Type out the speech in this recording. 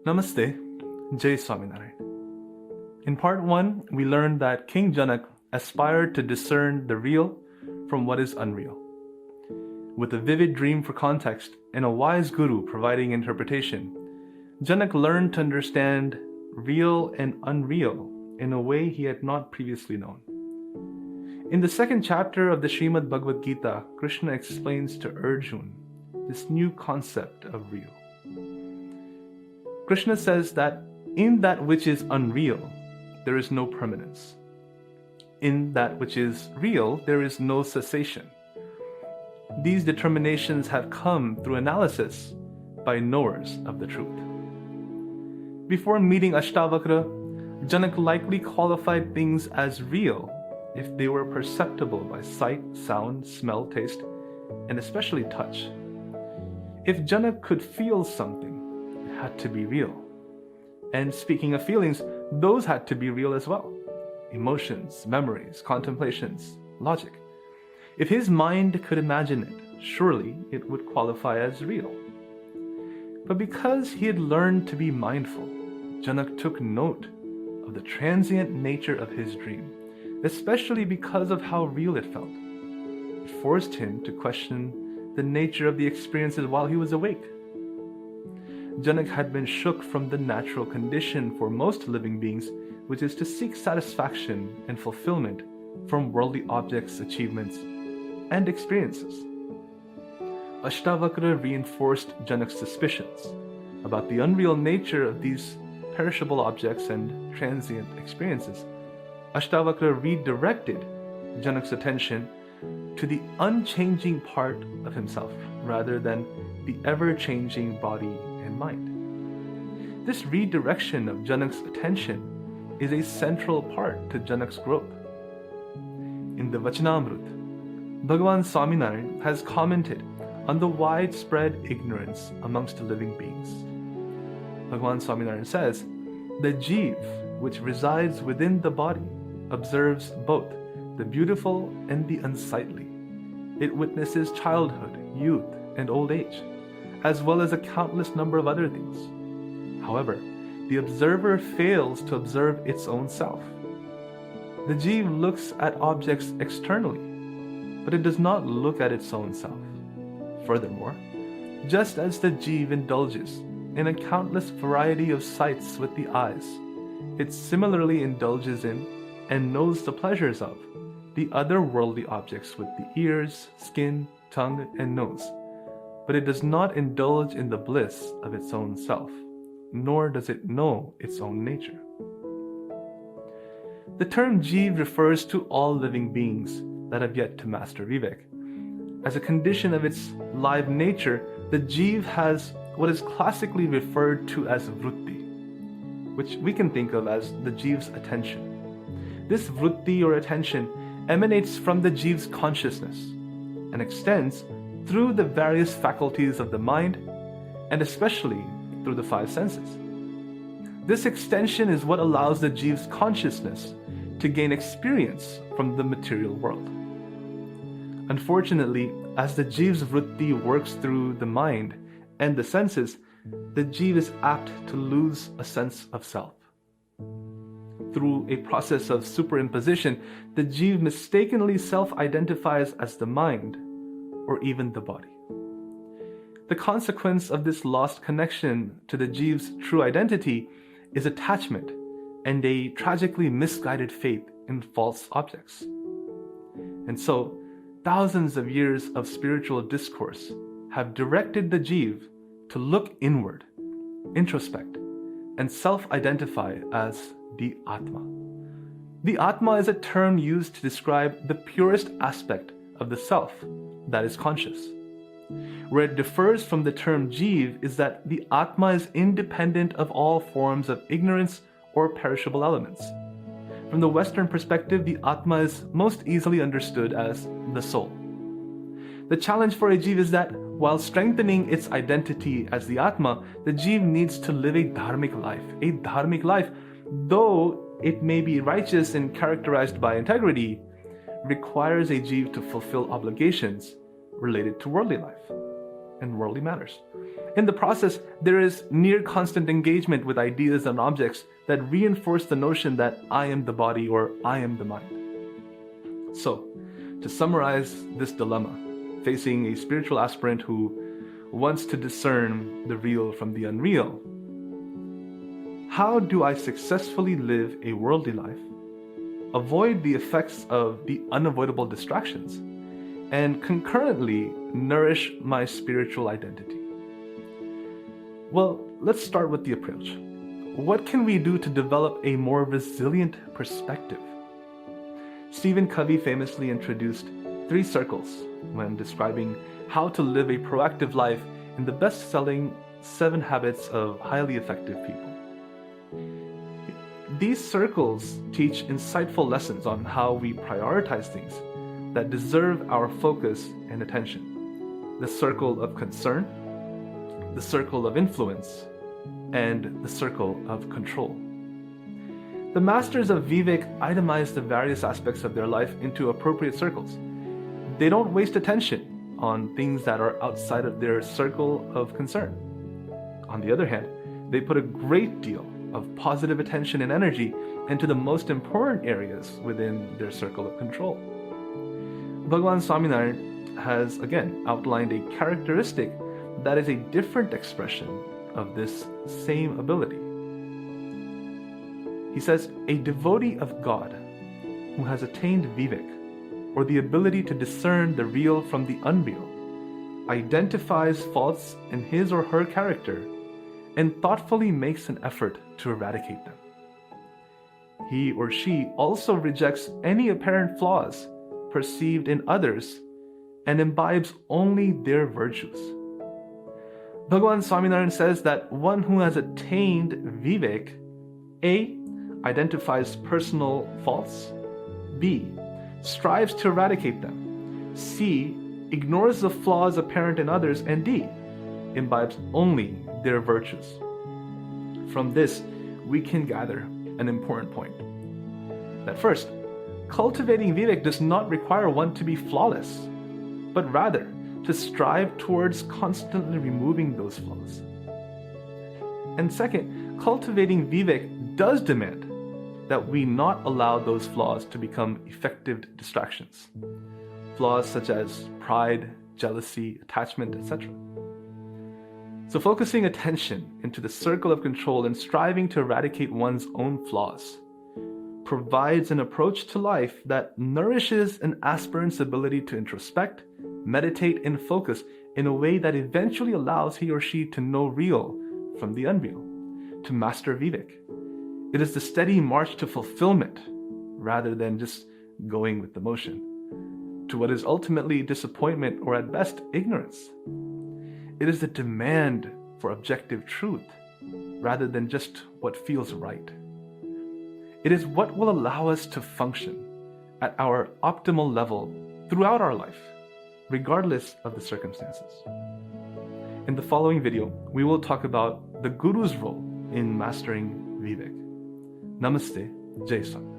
Namaste, Jai Swaminarayan. In part 1, we learned that King Janak aspired to discern the real from what is unreal. With a vivid dream for context and a wise guru providing interpretation, Janak learned to understand real and unreal in a way he had not previously known. In the second chapter of the Srimad Bhagavad Gita, Krishna explains to Arjuna this new concept of real. Krishna says that in that which is unreal, there is no permanence. In that which is real, there is no cessation. These determinations have come through analysis by knowers of the truth. Before meeting Ashtavakra, Janak likely qualified things as real if they were perceptible by sight, sound, smell, taste, and especially touch. If Janak could feel something, it had to be real. And speaking of feelings, those had to be real as well. Emotions, memories, contemplations, logic. If his mind could imagine it, surely it would qualify as real. But because he had learned to be mindful, Janak took note of the transient nature of his dream, especially because of how real it felt. It forced him to question the nature of the experiences while he was awake. Janak had been shook from the natural condition for most living beings, which is to seek satisfaction and fulfillment from worldly objects, achievements, and experiences. Ashtavakra reinforced Janak's suspicions about the unreal nature of these perishable objects and transient experiences. Ashtavakra redirected Janak's attention to the unchanging part of himself rather than the ever-changing body and mind. This redirection of Janak's attention is a central part to Janak's growth. In the Vachanamrut, Bhagwans Swaminarayan has commented on the widespread ignorance amongst living beings. Bhagwans Swaminarayan says, "The Jeev, which resides within the body, observes both the beautiful and the unsightly. It witnesses childhood, youth, and old age, as well as a countless number of other things. However, the observer fails to observe its own self. The Jeev looks at objects externally, but it does not look at its own self. Furthermore, just as the Jeev indulges in a countless variety of sights with the eyes, it similarly indulges in and knows the pleasures of the other worldly objects with the ears, skin, tongue, and nose, but it does not indulge in the bliss of its own self, nor does it know its own nature." The term Jeev refers to all living beings that have yet to master vivek. As a condition of its live nature, the Jeev has what is classically referred to as vritti, which we can think of as the Jeev's attention. This vritti or attention emanates from the Jeev's consciousness and extends through the various faculties of the mind and especially through the five senses. This extension is what allows the Jeev's consciousness to gain experience from the material world. Unfortunately, as the Jeev's vritti works through the mind and the senses, the Jeev is apt to lose a sense of self. Through a process of superimposition, the Jeev mistakenly self-identifies as the mind or even the body. The consequence of this lost connection to the Jeev's true identity is attachment and a tragically misguided faith in false objects. And so, thousands of years of spiritual discourse have directed the Jeev to look inward, introspect, and self-identify as the Atma. The Atma is a term used to describe the purest aspect of the self that is conscious. Where it differs from the term Jeev is that the Atma is independent of all forms of ignorance or perishable elements. From the Western perspective, the Atma is most easily understood as the soul. The challenge for a Jeev is that while strengthening its identity as the Atma, the Jeev needs to live a dharmic life. A dharmic life, though it may be righteous and characterized by integrity, requires a Jeev to fulfill obligations related to worldly life. and worldly matters. In the process, there is near constant engagement with ideas and objects that reinforce the notion that I am the body or I am the mind. So, to summarize this dilemma, facing a spiritual aspirant who wants to discern the real from the unreal, how do I successfully live a worldly life, avoid the effects of the unavoidable distractions, and concurrently nourish my spiritual identity? Well, let's start with the approach. What can we do to develop a more resilient perspective? Stephen Covey famously introduced 3 circles when describing how to live a proactive life in the best-selling 7 Habits of Highly Effective People. These circles teach insightful lessons on how we prioritize things that deserve our focus and attention. The circle of concern, the circle of influence, and the circle of control. The masters of vivek itemize the various aspects of their life into appropriate circles. They don't waste attention on things that are outside of their circle of concern. On the other hand, they put a great deal of positive attention and energy into the most important areas within their circle of control. Bhagwan Swaminarayan has again outlined a characteristic that is a different expression of this same ability. He says, a devotee of God who has attained vivek, or the ability to discern the real from the unreal, identifies faults in his or her character and thoughtfully makes an effort to eradicate them. He or she also rejects any apparent flaws perceived in others and imbibes only their virtues. Bhagwan Swaminarayan says that one who has attained vivek, A, identifies personal faults, B, strives to eradicate them, C, ignores the flaws apparent in others, and D, imbibes only their virtues. From this, we can gather an important point. That first, cultivating vivek does not require one to be flawless, but rather to strive towards constantly removing those flaws. And second, cultivating vivek does demand that we not allow those flaws to become effective distractions. Flaws such as pride, jealousy, attachment, etc. So focusing attention into the circle of control and striving to eradicate one's own flaws provides an approach to life that nourishes an aspirant's ability to introspect, meditate, and focus in a way that eventually allows he or she to know real from the unreal, to master vivek. It is the steady march to fulfillment rather than just going with the motion, to what is ultimately disappointment or at best ignorance. It is the demand for objective truth rather than just what feels right. It is what will allow us to function at our optimal level throughout our life, regardless of the circumstances. In the following video, we will talk about the Guru's role in mastering vivek. Namaste, Jai Swami.